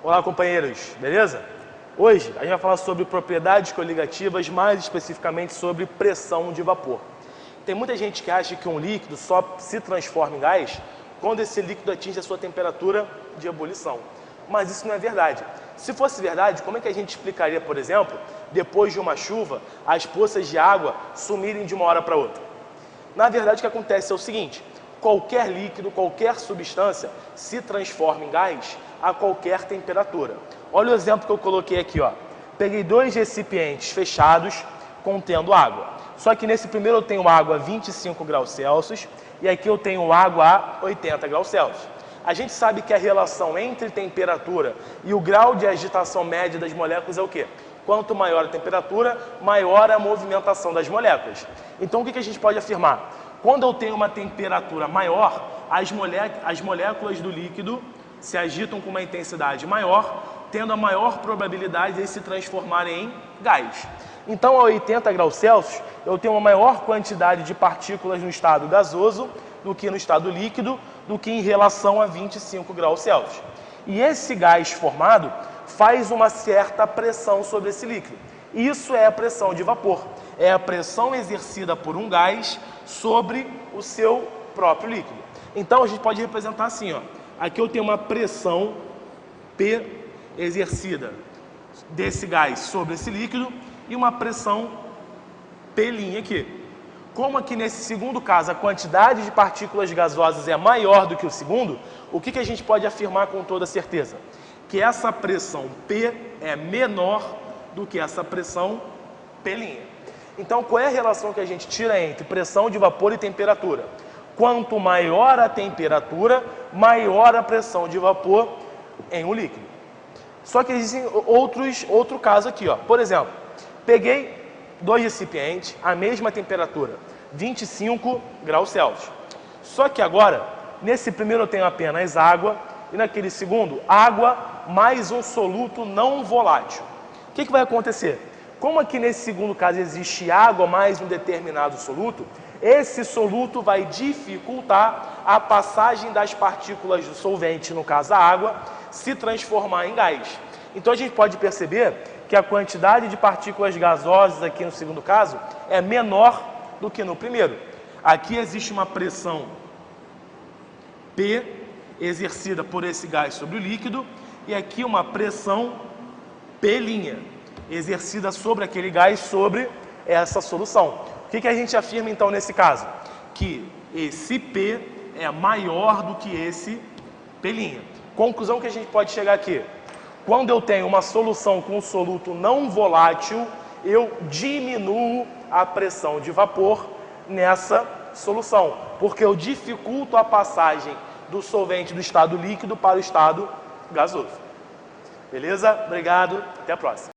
Olá, companheiros, beleza? Hoje a gente vai falar sobre propriedades coligativas, mais especificamente sobre pressão de vapor. Tem muita gente que acha que um líquido só se transforma em gás quando esse líquido atinge a sua temperatura de ebulição. Mas isso não é verdade. Se fosse verdade, como é que a gente explicaria, por exemplo, depois de uma chuva, as poças de água sumirem de uma hora para outra? Na verdade, o que acontece é o seguinte: qualquer líquido, qualquer substância se transforma em gás a qualquer temperatura. Olha o exemplo que eu coloquei aqui, ó. Peguei dois recipientes fechados contendo água. Só que nesse primeiro eu tenho água a 25 graus Celsius e aqui eu tenho água a 80 graus Celsius. A gente sabe que a relação entre temperatura e o grau de agitação média das moléculas é o quê? Quanto maior a temperatura, maior a movimentação das moléculas. Então o que a gente pode afirmar? Quando eu tenho uma temperatura maior, as moléculas do líquido se agitam com uma intensidade maior, tendo a maior probabilidade de se transformarem em gás. Então, a 80 graus Celsius, eu tenho uma maior quantidade de partículas no estado gasoso do que no estado líquido, do que em relação a 25 graus Celsius. E esse gás formado faz uma certa pressão sobre esse líquido. Isso é a pressão de vapor. É a pressão exercida por um gás sobre o seu próprio líquido. Então, a gente pode representar assim, ó. Aqui eu tenho uma pressão P exercida desse gás sobre esse líquido e uma pressão P' aqui. Como aqui nesse segundo caso a quantidade de partículas gasosas é maior do que o segundo, o que a gente pode afirmar com toda certeza? Que essa pressão P é menor do que essa pressão P'. Então, qual é a relação que a gente tira entre pressão de vapor e temperatura? Quanto maior a temperatura, maior a pressão de vapor em um líquido. Só que existem outro caso aqui, ó. Por exemplo, peguei dois recipientes, a mesma temperatura, 25 graus Celsius. Só que agora, nesse primeiro eu tenho apenas água e naquele segundo, água mais um soluto não volátil. O que vai acontecer? Como aqui nesse segundo caso existe água mais um determinado soluto, esse soluto vai dificultar a passagem das partículas do solvente, no caso a água, se transformar em gás. Então a gente pode perceber que a quantidade de partículas gasosas aqui no segundo caso é menor do que no primeiro. Aqui existe uma pressão P exercida por esse gás sobre o líquido e aqui uma pressão P' exercida sobre aquele gás sobre essa solução. O que a gente afirma então nesse caso? Que esse P é maior do que esse P'. Conclusão que a gente pode chegar aqui: quando eu tenho uma solução com um soluto não volátil, eu diminuo a pressão de vapor nessa solução, porque eu dificulto a passagem do solvente do estado líquido para o estado gasoso. Beleza? Obrigado, até a próxima.